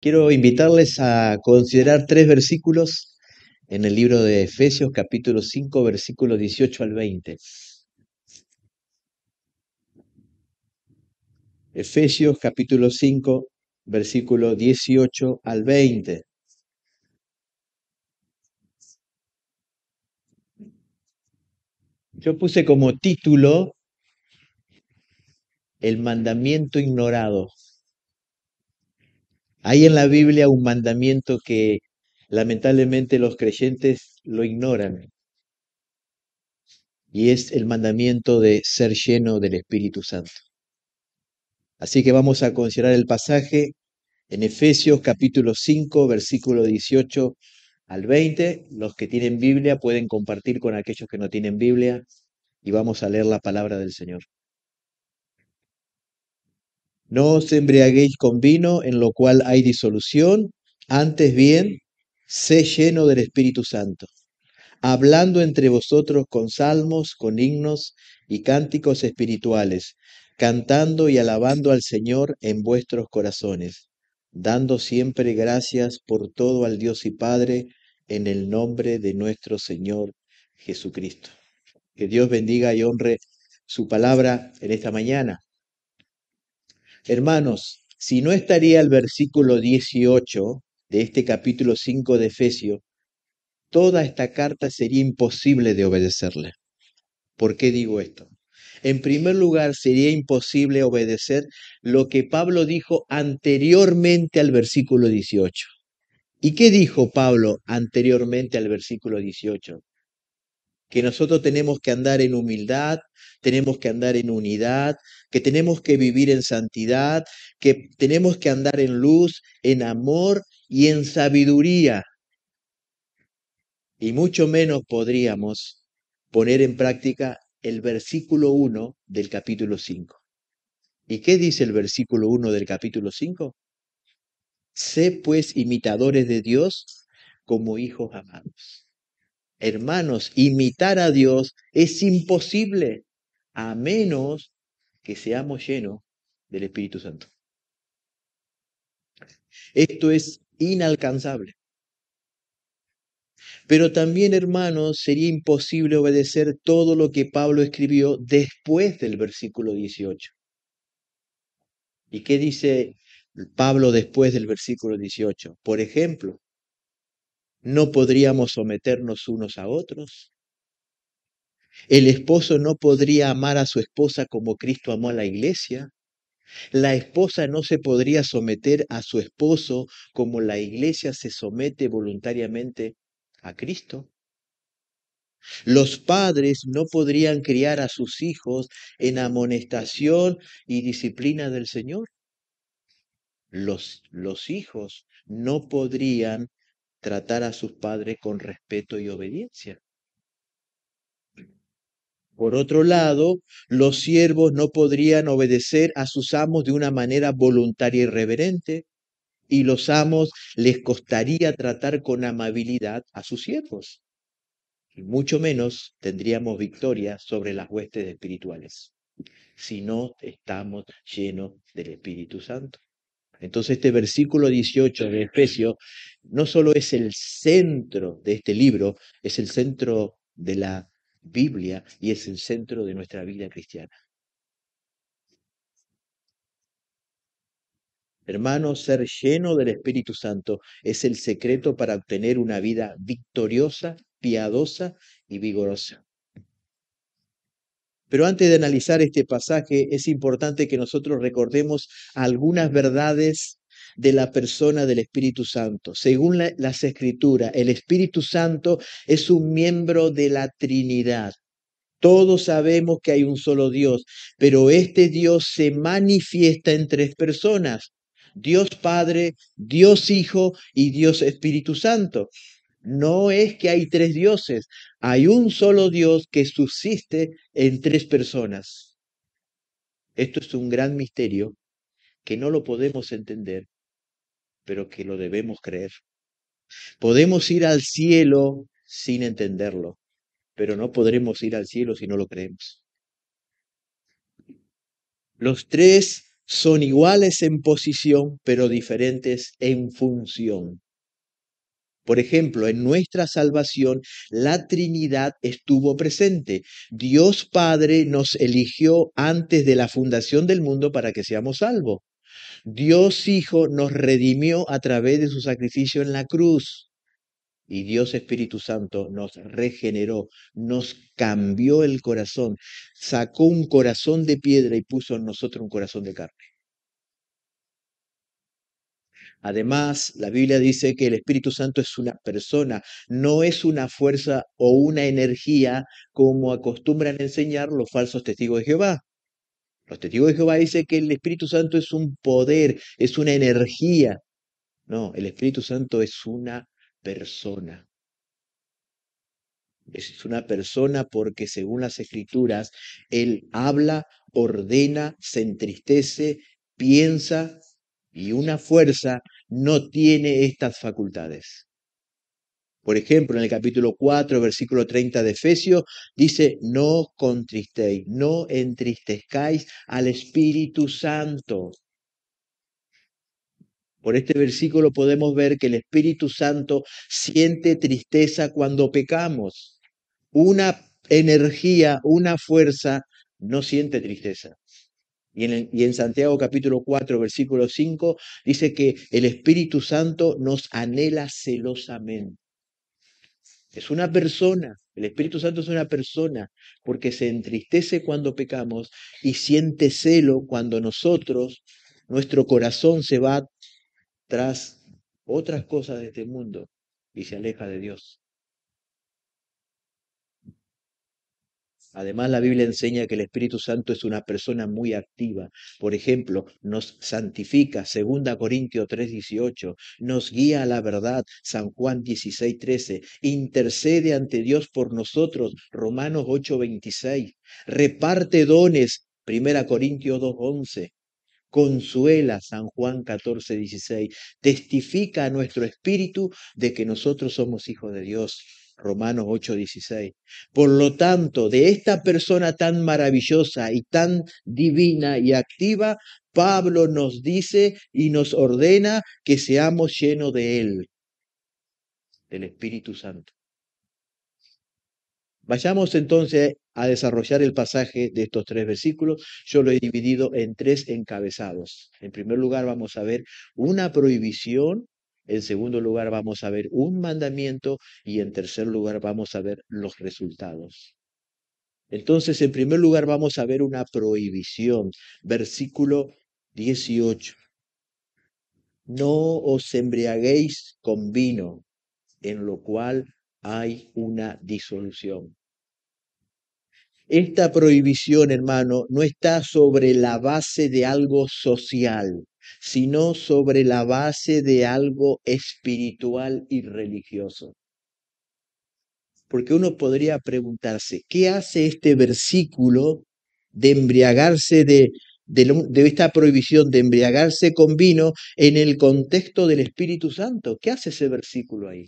Quiero invitarles a considerar tres versículos en el libro de Efesios, capítulo 5, versículos 18 al 20. Efesios, capítulo 5, versículo 18 al 20. Yo puse como título El mandamiento ignorado. Hay en la Biblia un mandamiento que lamentablemente los creyentes lo ignoran, y es el mandamiento de ser lleno del Espíritu Santo. Así que vamos a considerar el pasaje en Efesios capítulo 5, versículo 18 al 20. Los que tienen Biblia pueden compartir con aquellos que no tienen Biblia y vamos a leer la palabra del Señor. No os embriaguéis con vino, en lo cual hay disolución, antes bien, sé lleno del Espíritu Santo, hablando entre vosotros con salmos, con himnos y cánticos espirituales, cantando y alabando al Señor en vuestros corazones, dando siempre gracias por todo al Dios y Padre, en el nombre de nuestro Señor Jesucristo. Que Dios bendiga y honre su palabra en esta mañana. Hermanos, si no estaría el versículo 18 de este capítulo 5 de Efesios, toda esta carta sería imposible de obedecerle. ¿Por qué digo esto? En primer lugar, sería imposible obedecer lo que Pablo dijo anteriormente al versículo 18. ¿Y qué dijo Pablo anteriormente al versículo 18? Que nosotros tenemos que andar en humildad, tenemos que andar en unidad, que tenemos que vivir en santidad, que tenemos que andar en luz, en amor y en sabiduría. Y mucho menos podríamos poner en práctica el versículo 1 del capítulo 5. ¿Y qué dice el versículo 1 del capítulo 5? Sé pues imitadores de Dios como hijos amados. Hermanos, imitar a Dios es imposible a menos que seamos llenos del Espíritu Santo. Esto es inalcanzable. Pero también, hermanos, sería imposible obedecer todo lo que Pablo escribió después del versículo 18. ¿Y qué dice Pablo después del versículo 18? Por ejemplo, ¿no podríamos someternos unos a otros? ¿El esposo no podría amar a su esposa como Cristo amó a la iglesia? ¿La esposa no se podría someter a su esposo como la iglesia se somete voluntariamente a Cristo? Los padres no podrían criar a sus hijos en amonestación y disciplina del Señor. Los hijos no podrían tratar a sus padres con respeto y obediencia. Por otro lado, los siervos no podrían obedecer a sus amos de una manera voluntaria y reverente, y los amos les costaría tratar con amabilidad a sus siervos. Y mucho menos tendríamos victoria sobre las huestes espirituales si no estamos llenos del Espíritu Santo. Entonces este versículo 18 de Efesios no solo es el centro de este libro, es el centro de la Biblia y es el centro de nuestra vida cristiana. Hermanos, ser lleno del Espíritu Santo es el secreto para obtener una vida victoriosa, piadosa y vigorosa. Pero antes de analizar este pasaje, es importante que nosotros recordemos algunas verdades de la persona del Espíritu Santo. Según las Escrituras, el Espíritu Santo es un miembro de la Trinidad. Todos sabemos que hay un solo Dios, pero este Dios se manifiesta en tres personas: Dios Padre, Dios Hijo y Dios Espíritu Santo. No es que hay tres dioses, hay un solo Dios que subsiste en tres personas. Esto es un gran misterio que no lo podemos entender, pero que lo debemos creer. Podemos ir al cielo sin entenderlo, pero no podremos ir al cielo si no lo creemos. Los tres Son iguales en posición, pero diferentes en función. Por ejemplo, en nuestra salvación, la Trinidad estuvo presente. Dios Padre nos eligió antes de la fundación del mundo para que seamos salvos. Dios Hijo nos redimió a través de su sacrificio en la cruz. Y Dios Espíritu Santo nos regeneró, nos cambió el corazón, sacó un corazón de piedra y puso en nosotros un corazón de carne. Además, la Biblia dice que el Espíritu Santo es una persona, no es una fuerza o una energía como acostumbran enseñar los falsos testigos de Jehová. Los testigos de Jehová dicen que el Espíritu Santo es un poder, es una energía. No, el Espíritu Santo es una persona. Es una persona porque según las Escrituras, Él habla, ordena, se entristece, piensa y una fuerza no tiene estas facultades. Por ejemplo, en el capítulo 4, versículo 30 de Efesios, dice, no contristéis, no entristezcáis al Espíritu Santo. Por este versículo podemos ver que el Espíritu Santo siente tristeza cuando pecamos. Una energía, una fuerza, no siente tristeza. Y en Santiago capítulo 4, versículo 5, dice que el Espíritu Santo nos anhela celosamente. Es una persona, el Espíritu Santo es una persona, porque se entristece cuando pecamos y siente celo cuando nuestro corazón se va tras otras cosas de este mundo y se aleja de Dios. Además, la Biblia enseña que el Espíritu Santo es una persona muy activa. Por ejemplo, nos santifica, 2 Corintios 3:18, nos guía a la verdad, San Juan 16:13, intercede ante Dios por nosotros, Romanos 8:26, reparte dones, 1 Corintios 2:11, consuela, San Juan 14:16, testifica a nuestro espíritu de que nosotros somos hijos de Dios, Romanos 8:16. Por lo tanto, de esta persona tan maravillosa y tan divina y activa, Pablo nos dice y nos ordena que seamos llenos de él, del Espíritu Santo. Vayamos entonces a desarrollar el pasaje de estos 3 versículos. Yo lo he dividido en 3 encabezados. En primer lugar vamos a ver una prohibición, en segundo lugar vamos a ver un mandamiento y en tercer lugar vamos a ver los resultados. Entonces, en primer lugar vamos a ver una prohibición. Versículo 18. No os embriaguéis con vino, en lo cual hay una disolución. Esta prohibición, hermano, no está sobre la base de algo social, sino sobre la base de algo espiritual y religioso. Porque uno podría preguntarse, ¿qué hace este versículo de embriagarse de esta prohibición de embriagarse con vino en el contexto del Espíritu Santo? ¿Qué hace ese versículo ahí?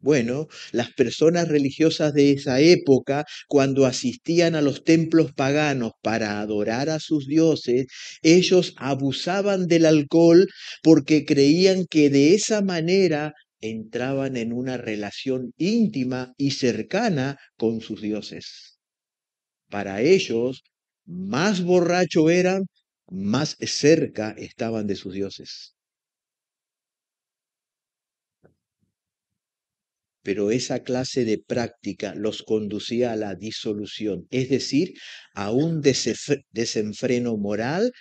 Bueno, las personas religiosas de esa época, cuando asistían a los templos paganos para adorar a sus dioses, ellos abusaban del alcohol porque creían que de esa manera entraban en una relación íntima y cercana con sus dioses. Para ellos, más borracho eran, más cerca estaban de sus dioses. Pero esa clase de práctica los conducía a la disolución, es decir, a un desenfreno moral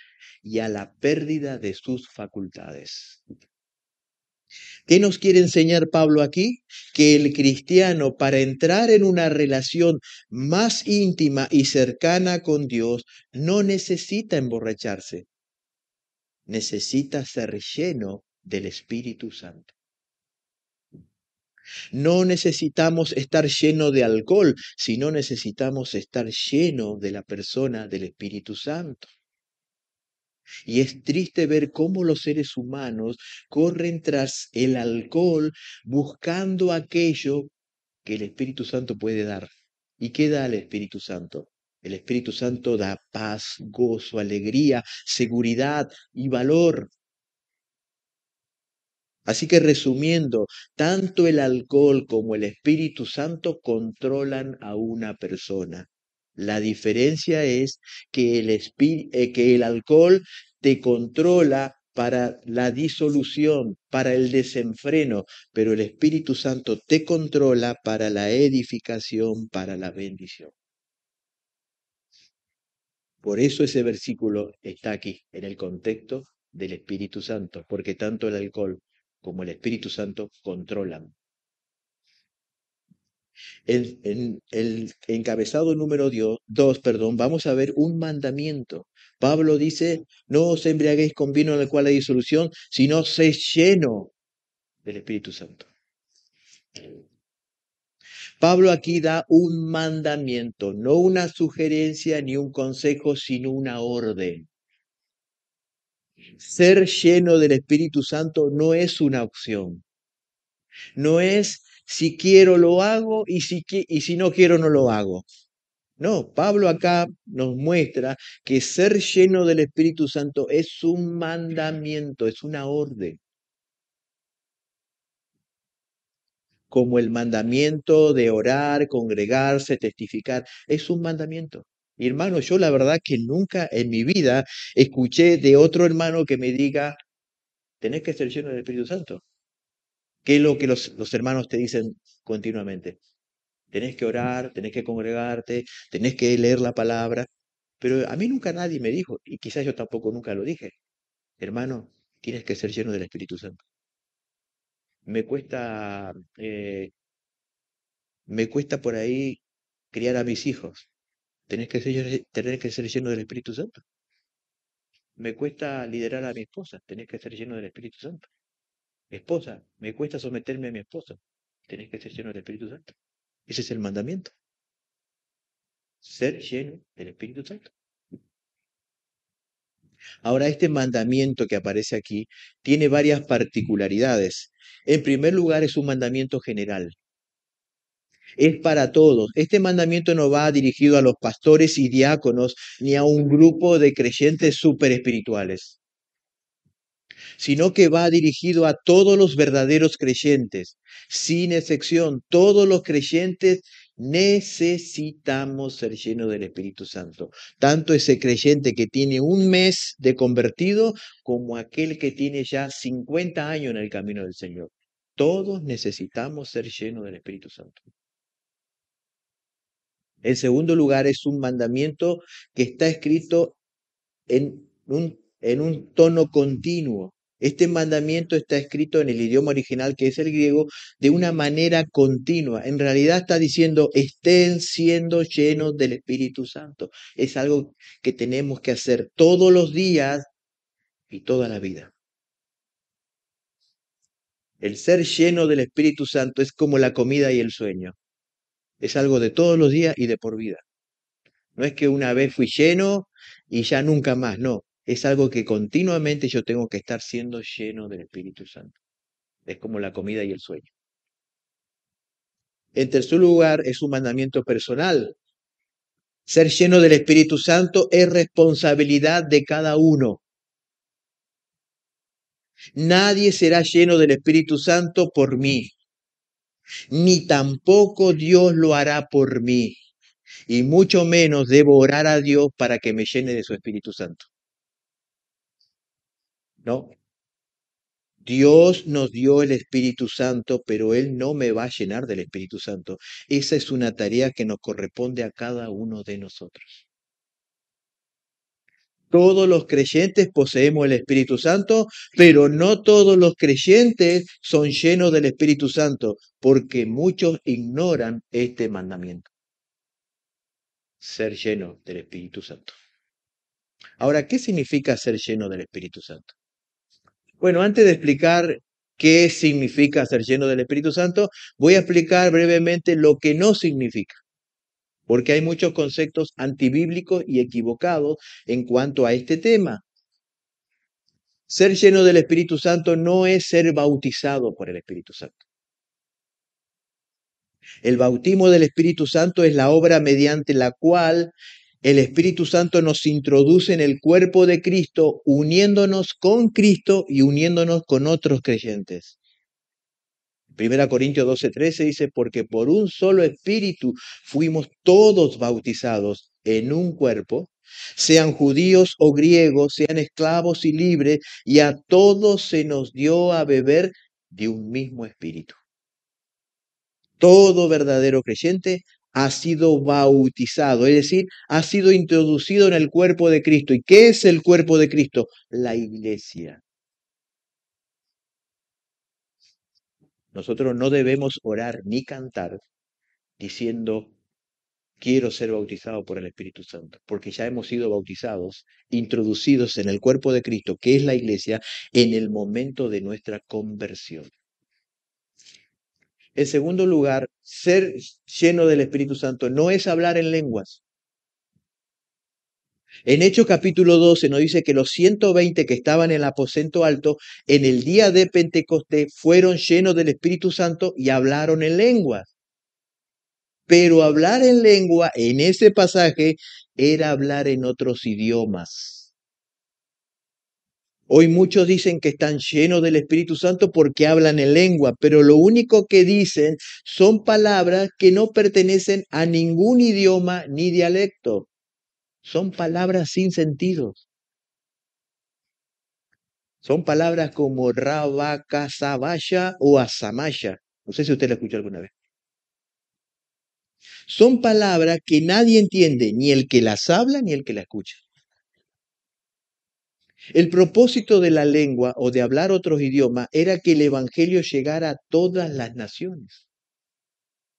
y a la pérdida de sus facultades. ¿Qué nos quiere enseñar Pablo aquí? Que el cristiano, para entrar en una relación más íntima y cercana con Dios, no necesita emborracharse, necesita ser lleno del Espíritu Santo. No necesitamos estar lleno de alcohol, sino necesitamos estar lleno de la persona del Espíritu Santo. Y es triste ver cómo los seres humanos corren tras el alcohol buscando aquello que el Espíritu Santo puede dar. ¿Y qué da el Espíritu Santo? El Espíritu Santo da paz, gozo, alegría, seguridad y valor. Así que resumiendo, tanto el alcohol como el Espíritu Santo controlan a una persona. La diferencia es que que el alcohol te controla para la disolución, para el desenfreno, pero el Espíritu Santo te controla para la edificación, para la bendición. Por eso ese versículo está aquí, en el contexto del Espíritu Santo, porque tanto el alcohol como el Espíritu Santo controlan. En el encabezado número 2, vamos a ver un mandamiento. Pablo dice, no os embriaguéis con vino en el cual hay disolución, sino sé lleno del Espíritu Santo. Pablo aquí da un mandamiento, no una sugerencia ni un consejo, sino una orden. Ser lleno del Espíritu Santo no es una opción. No es si quiero lo hago y si no quiero no lo hago. No, Pablo acá nos muestra que ser lleno del Espíritu Santo es un mandamiento, es una orden. Como el mandamiento de orar, congregarse, testificar, es un mandamiento. Y hermano, yo la verdad que nunca en mi vida escuché de otro hermano que me diga, tenés que ser lleno del Espíritu Santo. ¿Qué es lo que los hermanos te dicen continuamente? Tenés que orar, tenés que congregarte, tenés que leer la palabra. Pero a mí nunca nadie me dijo, y quizás yo tampoco nunca lo dije, hermano, tienes que ser lleno del Espíritu Santo. Me cuesta, eh, me cuesta por ahí criar a mis hijos. Tenés que ser lleno del Espíritu Santo. Me cuesta liderar a mi esposa. Tenés que ser lleno del Espíritu Santo. Esposa, me cuesta someterme a mi esposo. Tenés que ser lleno del Espíritu Santo. Ese es el mandamiento. Ser lleno del Espíritu Santo. Ahora, este mandamiento que aparece aquí tiene varias particularidades. En primer lugar, es un mandamiento general. Es para todos. Este mandamiento no va dirigido a los pastores y diáconos ni a un grupo de creyentes super espirituales, sino que va dirigido a todos los verdaderos creyentes, sin excepción. Todos los creyentes necesitamos ser llenos del Espíritu Santo. Tanto ese creyente que tiene un mes de convertido como aquel que tiene ya 50 años en el camino del Señor. Todos necesitamos ser llenos del Espíritu Santo. En segundo lugar, es un mandamiento que está escrito en un tono continuo. Este mandamiento está escrito en el idioma original, que es el griego, de una manera continua. En realidad está diciendo, estén siendo llenos del Espíritu Santo. Es algo que tenemos que hacer todos los días y toda la vida. El ser lleno del Espíritu Santo es como la comida y el sueño. Es algo de todos los días y de por vida. No es que una vez fui lleno y ya nunca más, no. Es algo que continuamente yo tengo que estar siendo lleno del Espíritu Santo. Es como la comida y el sueño. En tercer lugar, es un mandamiento personal. Ser lleno del Espíritu Santo es responsabilidad de cada uno. Nadie será lleno del Espíritu Santo por mí, ni tampoco Dios lo hará por mí. Y mucho menos debo orar a Dios para que me llene de su Espíritu Santo. No, Dios nos dio el Espíritu Santo, pero Él no me va a llenar del Espíritu Santo. Esa es una tarea que nos corresponde a cada uno de nosotros. Todos los creyentes poseemos el Espíritu Santo, pero no todos los creyentes son llenos del Espíritu Santo, porque muchos ignoran este mandamiento. Ser lleno del Espíritu Santo. Ahora, ¿qué significa ser lleno del Espíritu Santo? Bueno, antes de explicar qué significa ser lleno del Espíritu Santo, voy a explicar brevemente lo que no significa, porque hay muchos conceptos antibíblicos y equivocados en cuanto a este tema. Ser lleno del Espíritu Santo no es ser bautizado por el Espíritu Santo. El bautismo del Espíritu Santo es la obra mediante la cual El Espíritu Santo nos introduce en el cuerpo de Cristo, uniéndonos con Cristo y uniéndonos con otros creyentes. 1 Corintios 12:13 dice, porque por un solo espíritu fuimos todos bautizados en un cuerpo, sean judíos o griegos, sean esclavos y libres, y a todos se nos dio a beber de un mismo espíritu. Todo verdadero creyente ha sido bautizado, es decir, ha sido introducido en el cuerpo de Cristo. ¿Y qué es el cuerpo de Cristo? La iglesia. Nosotros no debemos orar ni cantar diciendo, quiero ser bautizado por el Espíritu Santo, porque ya hemos sido bautizados, introducidos en el cuerpo de Cristo, que es la iglesia, en el momento de nuestra conversión. En segundo lugar, ser lleno del Espíritu Santo no es hablar en lenguas. En Hechos capítulo 12 nos dice que los 120 que estaban en el aposento alto, en el día de Pentecostés, fueron llenos del Espíritu Santo y hablaron en lenguas. Pero hablar en lengua en ese pasaje era hablar en otros idiomas. Hoy muchos dicen que están llenos del Espíritu Santo porque hablan en lengua, pero lo único que dicen son palabras que no pertenecen a ningún idioma ni dialecto. Son palabras sin sentido. Son palabras como rabacasabaya o asamaya. No sé si usted la escuchó alguna vez. Son palabras que nadie entiende, ni el que las habla ni el que la escucha. El propósito de la lengua o de hablar otros idiomas era que el evangelio llegara a todas las naciones.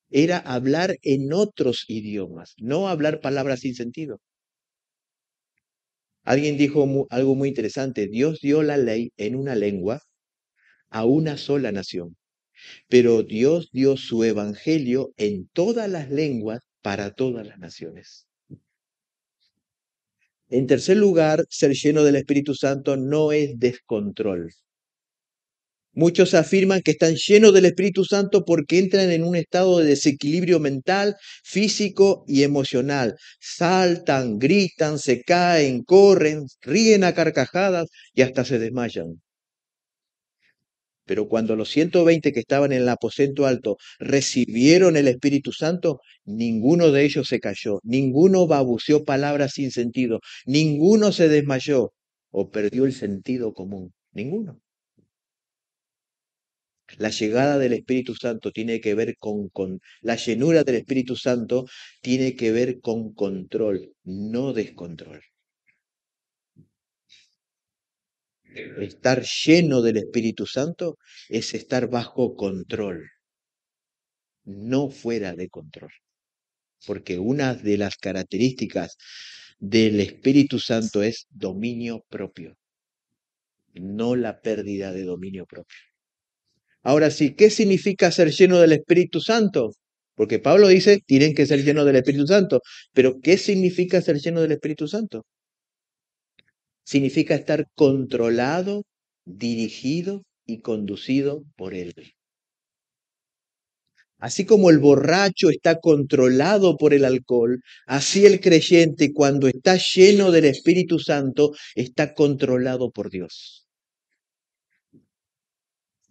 Era hablar en otros idiomas, no hablar palabras sin sentido. Alguien dijo algo muy interesante. Dios dio la ley en una lengua a una sola nación, pero Dios dio su evangelio en todas las lenguas para todas las naciones. En tercer lugar, ser lleno del Espíritu Santo no es descontrol. Muchos afirman que están llenos del Espíritu Santo porque entran en un estado de desequilibrio mental, físico y emocional. Saltan, gritan, se caen, corren, ríen a carcajadas y hasta se desmayan. Pero cuando los 120 que estaban en el aposento alto recibieron el Espíritu Santo, ninguno de ellos se cayó, ninguno balbuceó palabras sin sentido, ninguno se desmayó o perdió el sentido común, ninguno. La llegada del Espíritu Santo tiene que ver con la llenura del Espíritu Santo tiene que ver con control, no descontrol. Estar lleno del Espíritu Santo es estar bajo control, no fuera de control. Porque una de las características del Espíritu Santo es dominio propio, no la pérdida de dominio propio. Ahora sí, ¿qué significa ser lleno del Espíritu Santo? Porque Pablo dice, tienen que ser llenos del Espíritu Santo, pero ¿qué significa ser lleno del Espíritu Santo? Significa estar controlado, dirigido y conducido por Él. Así como el borracho está controlado por el alcohol, así el creyente cuando está lleno del Espíritu Santo está controlado por Dios.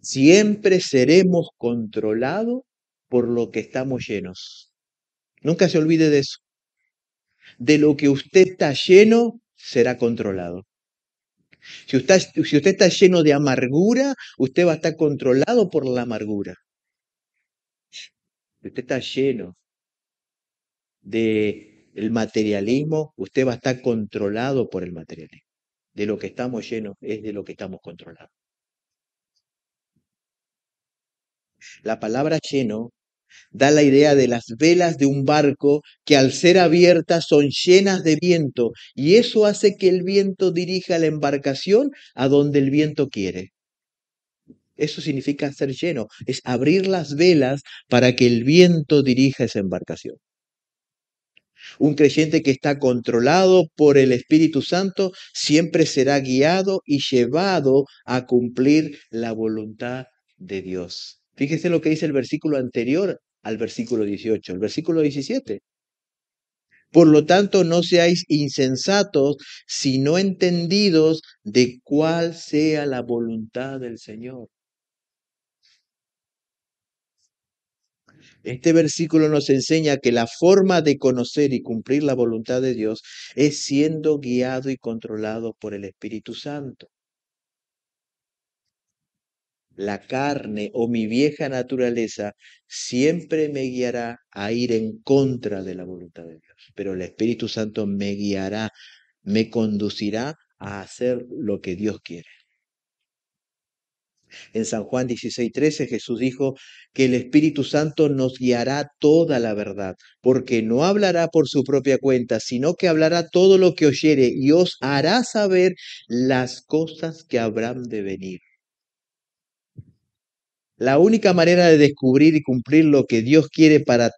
Siempre seremos controlados por lo que estamos llenos. Nunca se olvide de eso. De lo que usted está lleno, será controlado. Si usted está lleno de amargura, usted va a estar controlado por la amargura. Si usted está lleno de el materialismo, usted va a estar controlado por el materialismo. De lo que estamos llenos es de lo que estamos controlados. La palabra lleno da la idea de las velas de un barco que al ser abiertas son llenas de viento y eso hace que el viento dirija la embarcación a donde el viento quiere. Eso significa ser lleno, es abrir las velas para que el viento dirija esa embarcación. Un creyente que está controlado por el Espíritu Santo siempre será guiado y llevado a cumplir la voluntad de Dios. Fíjese lo que dice el versículo anterior al versículo 18, el versículo 17. Por lo tanto, no seáis insensatos, sino entendidos de cuál sea la voluntad del Señor. Este versículo nos enseña que la forma de conocer y cumplir la voluntad de Dios es siendo guiado y controlado por el Espíritu Santo. La carne o mi vieja naturaleza siempre me guiará a ir en contra de la voluntad de Dios, pero el Espíritu Santo me guiará, me conducirá a hacer lo que Dios quiere. En San Juan 16:13 Jesús dijo que el Espíritu Santo nos guiará toda la verdad, porque no hablará por su propia cuenta, sino que hablará todo lo que oyere y os hará saber las cosas que habrán de venir. La única manera de descubrir y cumplir lo que Dios quiere para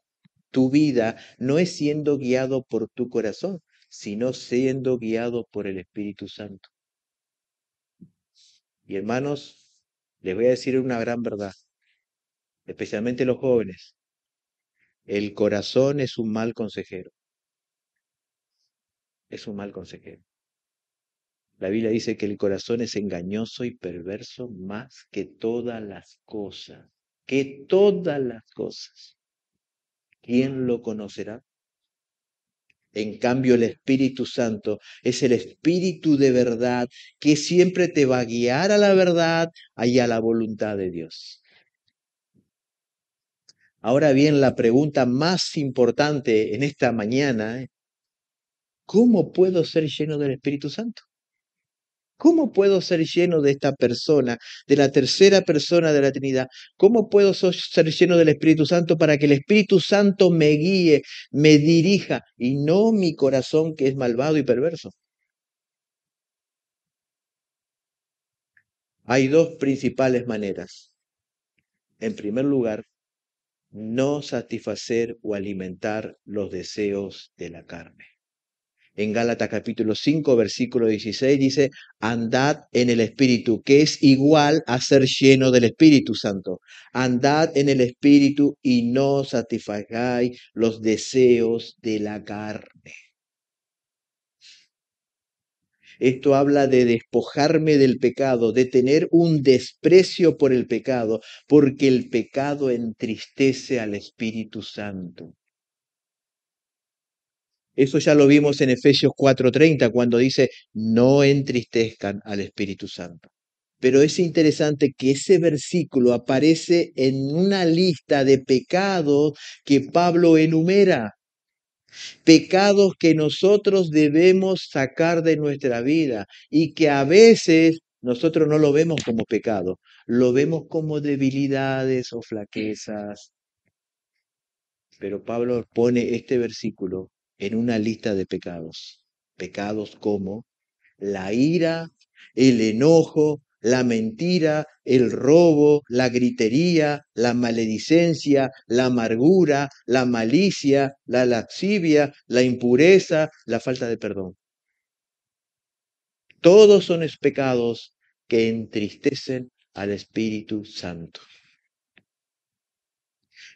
tu vida no es siendo guiado por tu corazón, sino siendo guiado por el Espíritu Santo. Y hermanos, les voy a decir una gran verdad, especialmente los jóvenes. El corazón es un mal consejero, es un mal consejero. La Biblia dice que el corazón es engañoso y perverso más que todas las cosas. ¿Quién lo conocerá? En cambio, el Espíritu Santo es el Espíritu de verdad que siempre te va a guiar a la verdad y a la voluntad de Dios. Ahora bien, la pregunta más importante en esta mañana es, ¿cómo puedo ser lleno del Espíritu Santo? ¿Cómo puedo ser lleno de esta persona, de la tercera persona de la Trinidad? ¿Cómo puedo ser lleno del Espíritu Santo para que el Espíritu Santo me guíe, me dirija y no mi corazón que es malvado y perverso? Hay dos principales maneras. En primer lugar, no satisfacer o alimentar los deseos de la carne. En Gálatas capítulo 5, versículo 16 dice, andad en el Espíritu, que es igual a ser lleno del Espíritu Santo. Andad en el Espíritu y no satisfagáis los deseos de la carne. Esto habla de despojarme del pecado, de tener un desprecio por el pecado, porque el pecado entristece al Espíritu Santo. Eso ya lo vimos en Efesios 4:30, cuando dice, no entristezcan al Espíritu Santo. Pero es interesante que ese versículo aparece en una lista de pecados que Pablo enumera. Pecados que nosotros debemos sacar de nuestra vida y que a veces nosotros no lo vemos como pecado, lo vemos como debilidades o flaquezas. Pero Pablo pone este versículo en una lista de pecados. Pecados como la ira, el enojo, la mentira, el robo, la gritería, la maledicencia, la amargura, la malicia, la lascivia, la impureza, la falta de perdón. Todos son pecados que entristecen al Espíritu Santo.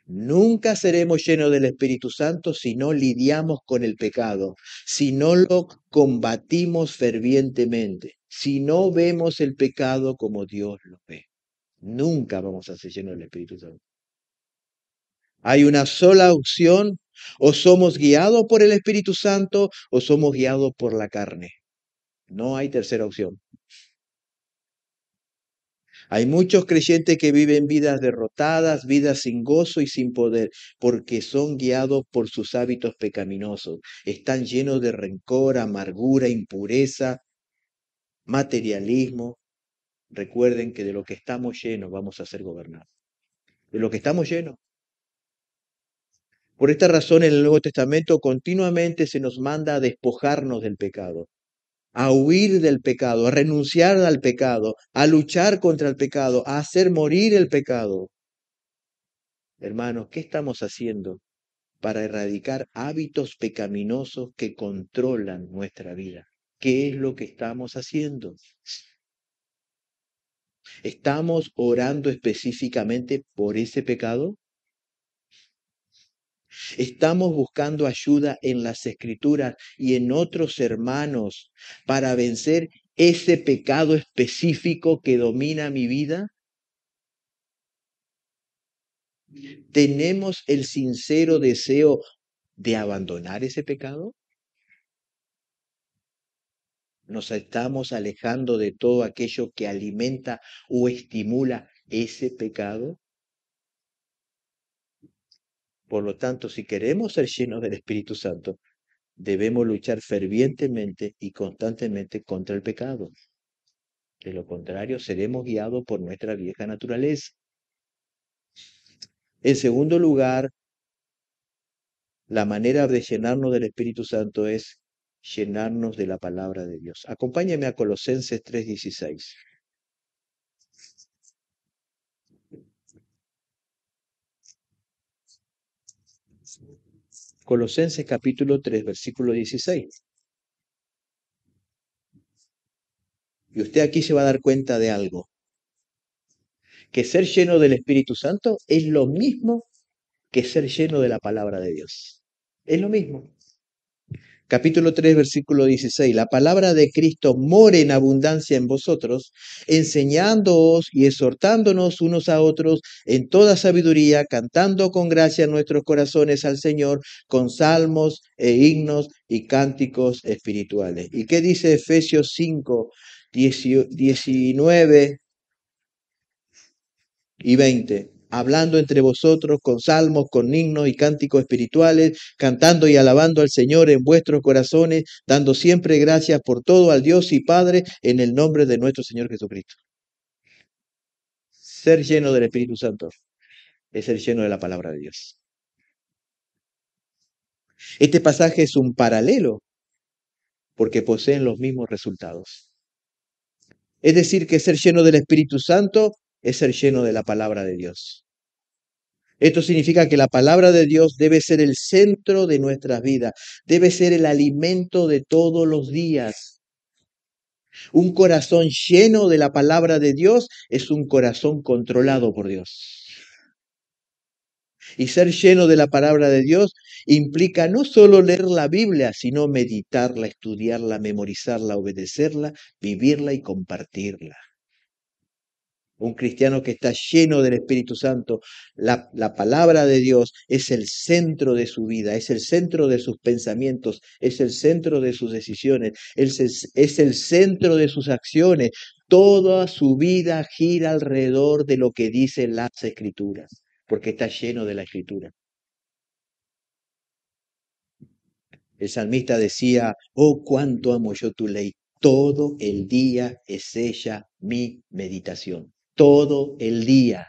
Nunca seremos llenos del Espíritu Santo si no lidiamos con el pecado, si no lo combatimos fervientemente, si no vemos el pecado como Dios lo ve. Nunca vamos a ser llenos del Espíritu Santo. Hay una sola opción: o somos guiados por el Espíritu Santo o somos guiados por la carne. No hay tercera opción. Hay muchos creyentes que viven vidas derrotadas, vidas sin gozo y sin poder, porque son guiados por sus hábitos pecaminosos. Están llenos de rencor, amargura, impureza, materialismo. Recuerden que de lo que estamos llenos vamos a ser gobernados. De lo que estamos llenos. Por esta razón, en el Nuevo Testamento continuamente se nos manda a despojarnos del pecado, a huir del pecado, a renunciar al pecado, a luchar contra el pecado, a hacer morir el pecado. Hermanos, ¿qué estamos haciendo para erradicar hábitos pecaminosos que controlan nuestra vida? ¿Qué es lo que estamos haciendo? ¿Estamos orando específicamente por ese pecado? Estamos buscando ayuda en las Escrituras y en otros hermanos para vencer ese pecado específico que domina mi vida. ¿Tenemos el sincero deseo de abandonar ese pecado? ¿Nos estamos alejando de todo aquello que alimenta o estimula ese pecado? Por lo tanto, si queremos ser llenos del Espíritu Santo, debemos luchar fervientemente y constantemente contra el pecado. De lo contrario, seremos guiados por nuestra vieja naturaleza. En segundo lugar, la manera de llenarnos del Espíritu Santo es llenarnos de la palabra de Dios. Acompáñame a Colosenses 3:16. Colosenses capítulo 3, versículo 16. Y usted aquí se va a dar cuenta de algo, que ser lleno del Espíritu Santo es lo mismo que ser lleno de la palabra de Dios. Es lo mismo. Capítulo 3, versículo 16. La palabra de Cristo more en abundancia en vosotros, enseñándoos y exhortándonos unos a otros en toda sabiduría, cantando con gracia en nuestros corazones al Señor, con salmos e himnos y cánticos espirituales. ¿Y qué dice Efesios 5, 19 y 20? Hablando entre vosotros con salmos, con himnos y cánticos espirituales, cantando y alabando al Señor en vuestros corazones, dando siempre gracias por todo al Dios y Padre en el nombre de nuestro Señor Jesucristo. Ser lleno del Espíritu Santo es ser lleno de la palabra de Dios. Este pasaje es un paralelo porque poseen los mismos resultados. Es decir, que ser lleno del Espíritu Santo es ser lleno de la palabra de Dios. Esto significa que la palabra de Dios debe ser el centro de nuestras vidas, debe ser el alimento de todos los días. Un corazón lleno de la palabra de Dios es un corazón controlado por Dios. Y ser lleno de la palabra de Dios implica no solo leer la Biblia, sino meditarla, estudiarla, memorizarla, obedecerla, vivirla y compartirla. Un cristiano que está lleno del Espíritu Santo, la palabra de Dios es el centro de su vida, es el centro de sus pensamientos, es el centro de sus decisiones, es el centro de sus acciones. Toda su vida gira alrededor de lo que dicen las Escrituras, porque está lleno de la Escritura. El salmista decía, oh, cuánto amo yo tu ley. Todo el día es ella mi meditación. Todo el día.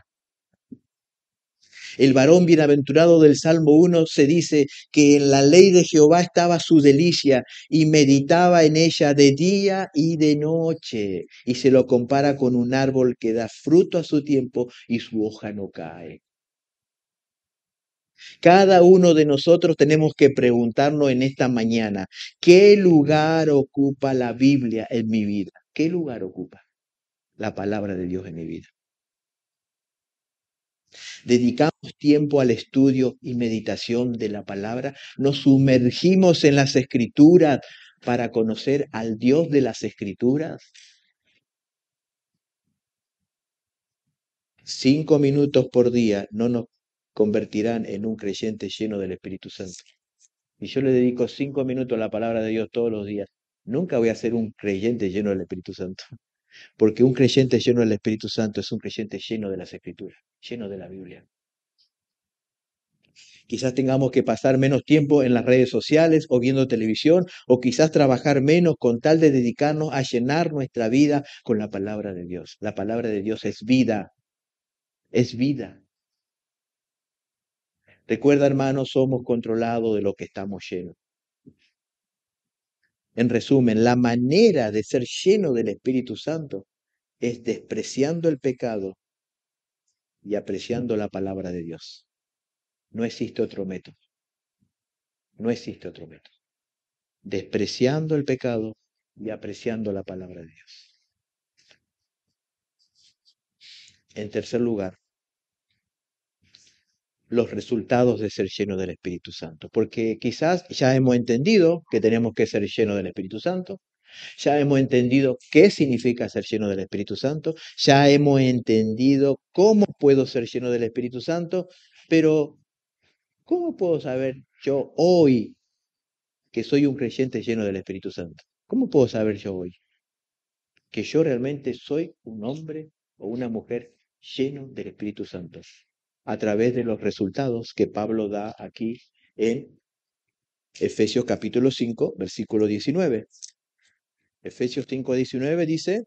El varón bienaventurado del Salmo 1 se dice que en la ley de Jehová estaba su delicia y meditaba en ella de día y de noche. Y se lo compara con un árbol que da fruto a su tiempo y su hoja no cae. Cada uno de nosotros tenemos que preguntarnos en esta mañana, ¿qué lugar ocupa la Biblia en mi vida? ¿Qué lugar ocupa la palabra de Dios en mi vida? Dedicamos tiempo al estudio y meditación de la palabra, nos sumergimos en las Escrituras para conocer al Dios de las Escrituras. 5 minutos por día no nos convertirán en un creyente lleno del Espíritu Santo. Y yo le dedico 5 minutos a la palabra de Dios todos los días. Nunca voy a ser un creyente lleno del Espíritu Santo, porque un creyente lleno del Espíritu Santo es un creyente lleno de las Escrituras, lleno de la Biblia. Quizás tengamos que pasar menos tiempo en las redes sociales o viendo televisión, o quizás trabajar menos con tal de dedicarnos a llenar nuestra vida con la palabra de Dios. La palabra de Dios es vida, es vida. Recuerda, hermanos, somos controlados de lo que estamos llenos. En resumen, la manera de ser lleno del Espíritu Santo es despreciando el pecado y apreciando la palabra de Dios. No existe otro método. No existe otro método. Despreciando el pecado y apreciando la palabra de Dios. En tercer lugar, los resultados de ser lleno del Espíritu Santo. Porque quizás ya hemos entendido que tenemos que ser llenos del Espíritu Santo, ya hemos entendido qué significa ser lleno del Espíritu Santo, ya hemos entendido cómo puedo ser lleno del Espíritu Santo, pero ¿cómo puedo saber yo hoy que soy un creyente lleno del Espíritu Santo? ¿Cómo puedo saber yo hoy que yo realmente soy un hombre o una mujer lleno del Espíritu Santo? A través de los resultados que Pablo da aquí en Efesios capítulo 5, versículo 19. Efesios 5, 19 dice: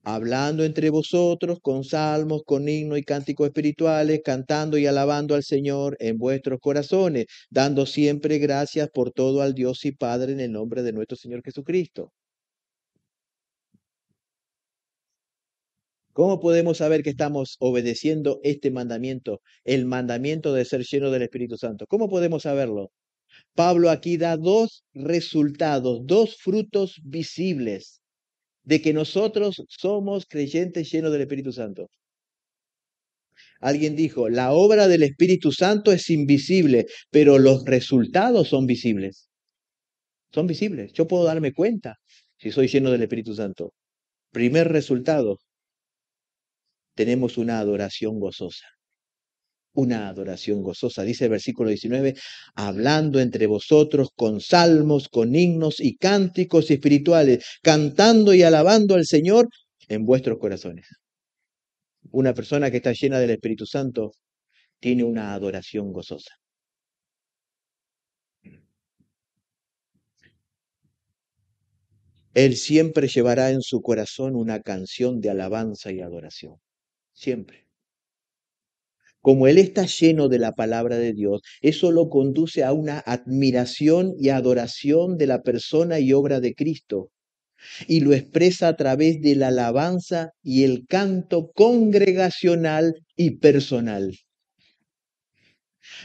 hablando entre vosotros con salmos, con himnos y cánticos espirituales, cantando y alabando al Señor en vuestros corazones, dando siempre gracias por todo al Dios y Padre en el nombre de nuestro Señor Jesucristo. ¿Cómo podemos saber que estamos obedeciendo este mandamiento, el mandamiento de ser lleno del Espíritu Santo? ¿Cómo podemos saberlo? Pablo aquí da dos resultados, dos frutos visibles de que nosotros somos creyentes llenos del Espíritu Santo. Alguien dijo, la obra del Espíritu Santo es invisible, pero los resultados son visibles. Son visibles. Yo puedo darme cuenta si soy lleno del Espíritu Santo. Primer resultado, tenemos una adoración gozosa. Una adoración gozosa. Dice el versículo 19, hablando entre vosotros con salmos, con himnos y cánticos espirituales, cantando y alabando al Señor en vuestros corazones. Una persona que está llena del Espíritu Santo tiene una adoración gozosa. Él siempre llevará en su corazón una canción de alabanza y adoración. Siempre. Como Él está lleno de la palabra de Dios, eso lo conduce a una admiración y adoración de la persona y obra de Cristo, y lo expresa a través de la alabanza y el canto congregacional y personal.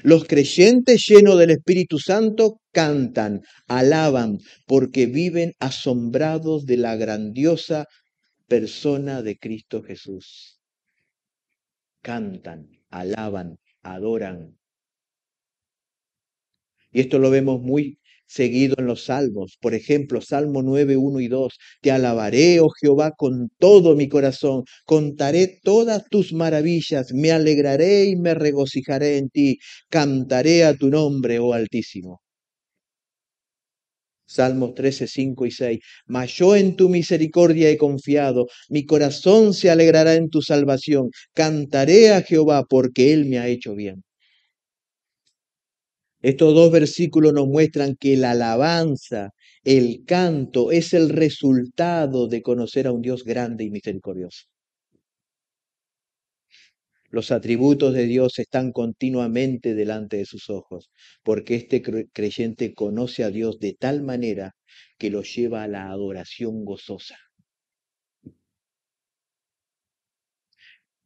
Los creyentes llenos del Espíritu Santo cantan, alaban, porque viven asombrados de la grandiosa persona de Cristo Jesús. Cantan, alaban, adoran. Y esto lo vemos muy seguido en los salmos. Por ejemplo, Salmo 9, 1 y 2. Te alabaré, oh Jehová, con todo mi corazón. Contaré todas tus maravillas. Me alegraré y me regocijaré en ti. Cantaré a tu nombre, oh Altísimo. Salmos 13, 5 y 6. Mas yo en tu misericordia he confiado. Mi corazón se alegrará en tu salvación. Cantaré a Jehová porque él me ha hecho bien. Estos dos versículos nos muestran que la alabanza, el canto, es el resultado de conocer a un Dios grande y misericordioso. Los atributos de Dios están continuamente delante de sus ojos, porque este creyente conoce a Dios de tal manera que lo lleva a la adoración gozosa.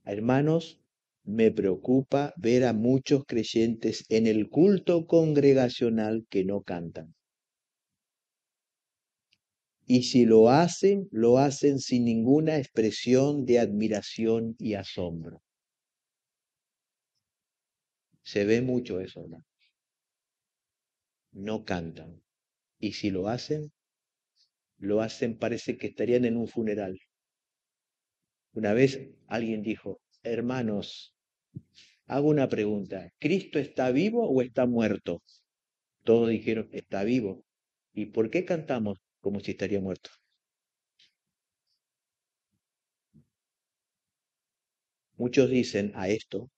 Hermanos, me preocupa ver a muchos creyentes en el culto congregacional que no cantan. Y si lo hacen sin ninguna expresión de admiración y asombro. Se ve mucho eso, ¿no? No cantan. Y si lo hacen parece que estarían en un funeral. Una vez alguien dijo, hermanos, hago una pregunta, ¿Cristo está vivo o está muerto? Todos dijeron, está vivo. ¿Y por qué cantamos como si estaría muerto? Muchos dicen a esto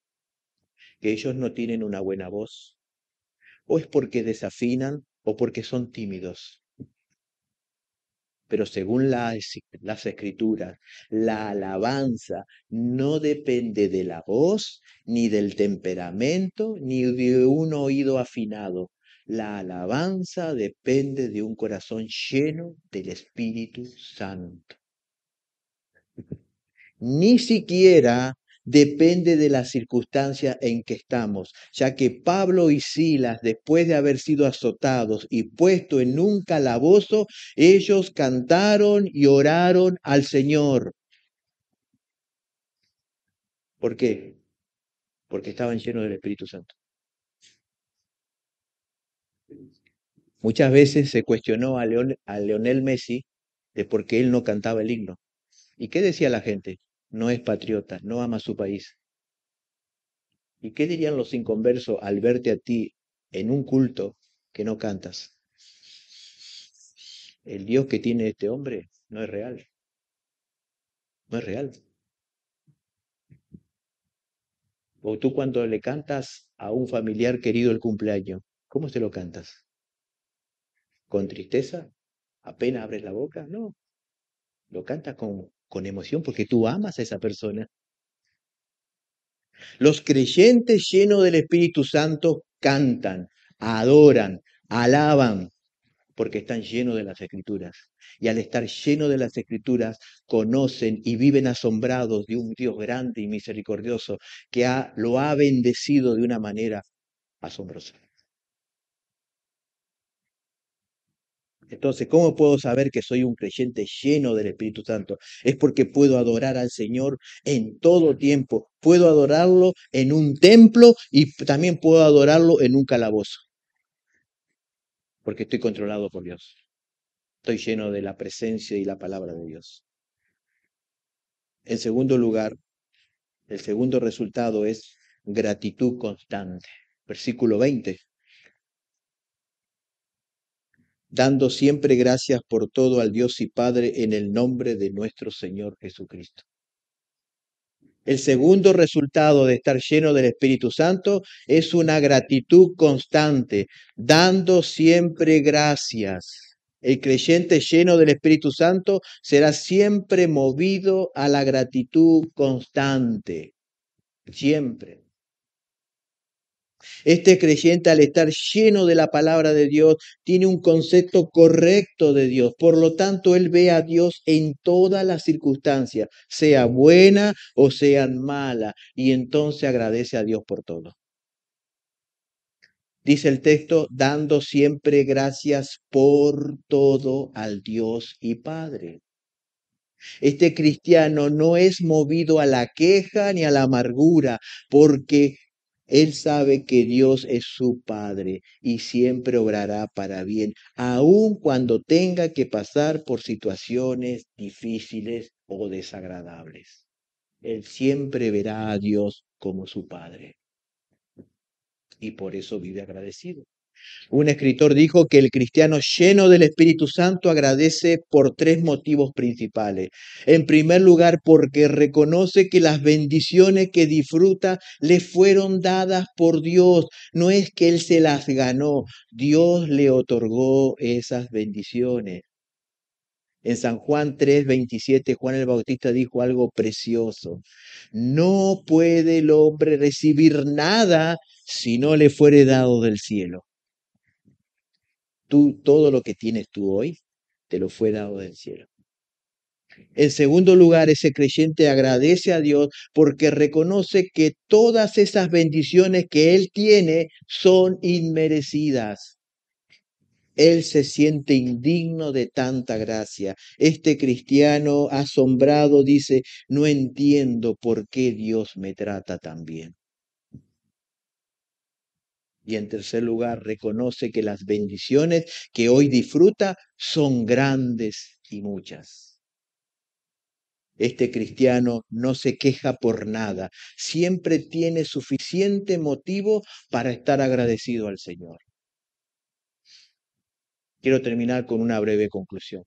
que ellos no tienen una buena voz, o es porque desafinan o porque son tímidos. Pero según las escrituras, la alabanza no depende de la voz, ni del temperamento, ni de un oído afinado. La alabanza depende de un corazón lleno del Espíritu Santo. Ni siquiera depende de la circunstancia en que estamos, ya que Pablo y Silas, después de haber sido azotados y puestos en un calabozo, ellos cantaron y oraron al Señor. ¿Por qué? porque estaban llenos del Espíritu Santo. Muchas veces se cuestionó a Lionel Messi de por qué él no cantaba el himno. ¿Y qué decía la gente? No es patriota, no ama su país. ¿Y qué dirían los inconversos al verte a ti en un culto que no cantas? El Dios que tiene este hombre no es real, no es real. O tú cuando le cantas a un familiar querido el cumpleaños, ¿cómo se lo cantas? ¿Con tristeza? ¿Apenas abres la boca? No, lo cantas con emoción porque tú amas a esa persona. Los creyentes llenos del Espíritu Santo cantan, adoran, alaban, porque están llenos de las Escrituras. Y al estar llenos de las Escrituras, conocen y viven asombrados de un Dios grande y misericordioso que lo ha bendecido de una manera asombrosa. Entonces, ¿cómo puedo saber que soy un creyente lleno del Espíritu Santo? Es porque puedo adorar al Señor en todo tiempo. Puedo adorarlo en un templo y también puedo adorarlo en un calabozo, porque estoy controlado por Dios. Estoy lleno de la presencia y la palabra de Dios. En segundo lugar, el segundo resultado es gratitud constante. Versículo 20. Dando siempre gracias por todo al Dios y Padre en el nombre de nuestro Señor Jesucristo. El segundo resultado de estar lleno del Espíritu Santo es una gratitud constante, dando siempre gracias. El creyente lleno del Espíritu Santo será siempre movido a la gratitud constante, siempre. Este creyente, al estar lleno de la palabra de Dios, tiene un concepto correcto de Dios. Por lo tanto, él ve a Dios en todas las circunstancias, sea buena o sean mala, y entonces agradece a Dios por todo. Dice el texto, dando siempre gracias por todo al Dios y Padre. Este cristiano no es movido a la queja ni a la amargura, porque él sabe que Dios es su Padre y siempre obrará para bien, aun cuando tenga que pasar por situaciones difíciles o desagradables. Él siempre verá a Dios como su Padre y por eso vive agradecido. Un escritor dijo que el cristiano lleno del Espíritu Santo agradece por tres motivos principales. En primer lugar, porque reconoce que las bendiciones que disfruta le fueron dadas por Dios. No es que él se las ganó, Dios le otorgó esas bendiciones. En San Juan 3:27, Juan el Bautista dijo algo precioso. No puede el hombre recibir nada si no le fuere dado del cielo. Todo lo que tienes tú hoy, te lo fue dado del cielo. En segundo lugar, ese creyente agradece a Dios porque reconoce que todas esas bendiciones que él tiene son inmerecidas. Él se siente indigno de tanta gracia. Este cristiano asombrado dice, no entiendo por qué Dios me trata tan bien. Y en tercer lugar, reconoce que las bendiciones que hoy disfruta son grandes y muchas. Este cristiano no se queja por nada, siempre tiene suficiente motivo para estar agradecido al Señor. Quiero terminar con una breve conclusión.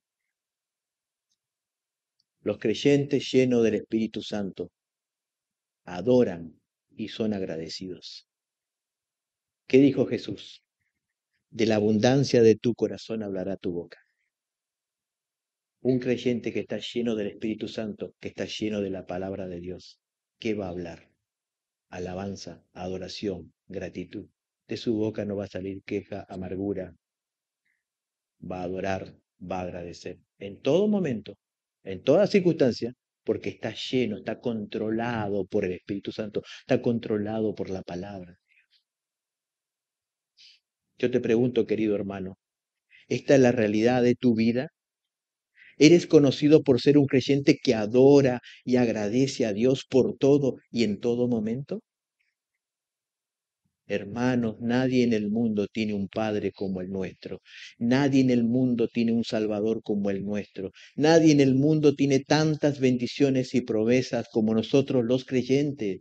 Los creyentes llenos del Espíritu Santo adoran y son agradecidos. ¿Qué dijo Jesús? De la abundancia de tu corazón hablará tu boca. Un creyente que está lleno del Espíritu Santo, que está lleno de la palabra de Dios, ¿qué va a hablar? Alabanza, adoración, gratitud. De su boca no va a salir queja, amargura. Va a adorar, va a agradecer. En todo momento, en toda circunstancia, porque está lleno, está controlado por el Espíritu Santo, está controlado por la palabra. Yo te pregunto, querido hermano, ¿esta es la realidad de tu vida? ¿Eres conocido por ser un creyente que adora y agradece a Dios por todo y en todo momento? Hermanos, nadie en el mundo tiene un Padre como el nuestro. Nadie en el mundo tiene un Salvador como el nuestro. Nadie en el mundo tiene tantas bendiciones y promesas como nosotros los creyentes.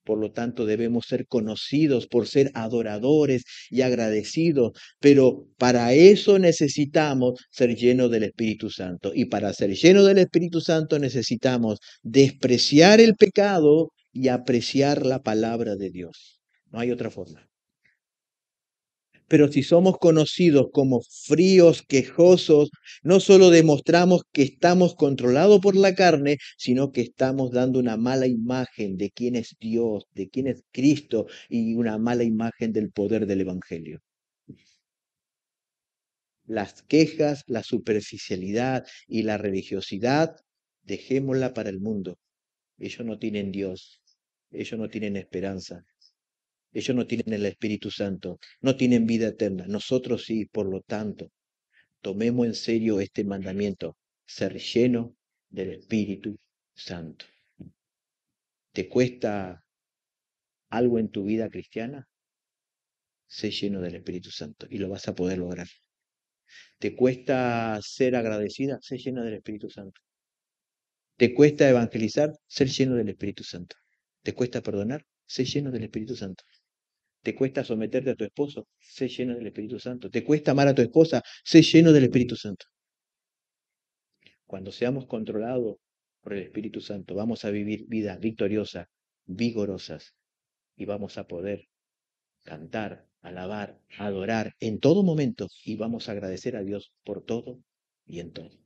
Por lo tanto, debemos ser conocidos por ser adoradores y agradecidos, pero para eso necesitamos ser llenos del Espíritu Santo. Y para ser llenos del Espíritu Santo necesitamos despreciar el pecado y apreciar la palabra de Dios. No hay otra forma. Pero si somos conocidos como fríos, quejosos, no solo demostramos que estamos controlados por la carne, sino que estamos dando una mala imagen de quién es Dios, de quién es Cristo y una mala imagen del poder del Evangelio. Las quejas, la superficialidad y la religiosidad, dejémosla para el mundo. Ellos no tienen Dios, ellos no tienen esperanza, ellos no tienen el Espíritu Santo, no tienen vida eterna. Nosotros sí, por lo tanto. Tomemos en serio este mandamiento, ser lleno del Espíritu Santo. ¿Te cuesta algo en tu vida cristiana? Sé lleno del Espíritu Santo y lo vas a poder lograr. ¿Te cuesta ser agradecida? Sé lleno del Espíritu Santo. ¿Te cuesta evangelizar? Ser lleno del Espíritu Santo. ¿Te cuesta perdonar? Sé lleno del Espíritu Santo. ¿Te cuesta someterte a tu esposo? Sé lleno del Espíritu Santo. ¿Te cuesta amar a tu esposa? Sé lleno del Espíritu Santo. Cuando seamos controlados por el Espíritu Santo, vamos a vivir vidas victoriosas, vigorosas, y vamos a poder cantar, alabar, adorar en todo momento, y vamos a agradecer a Dios por todo y en todo.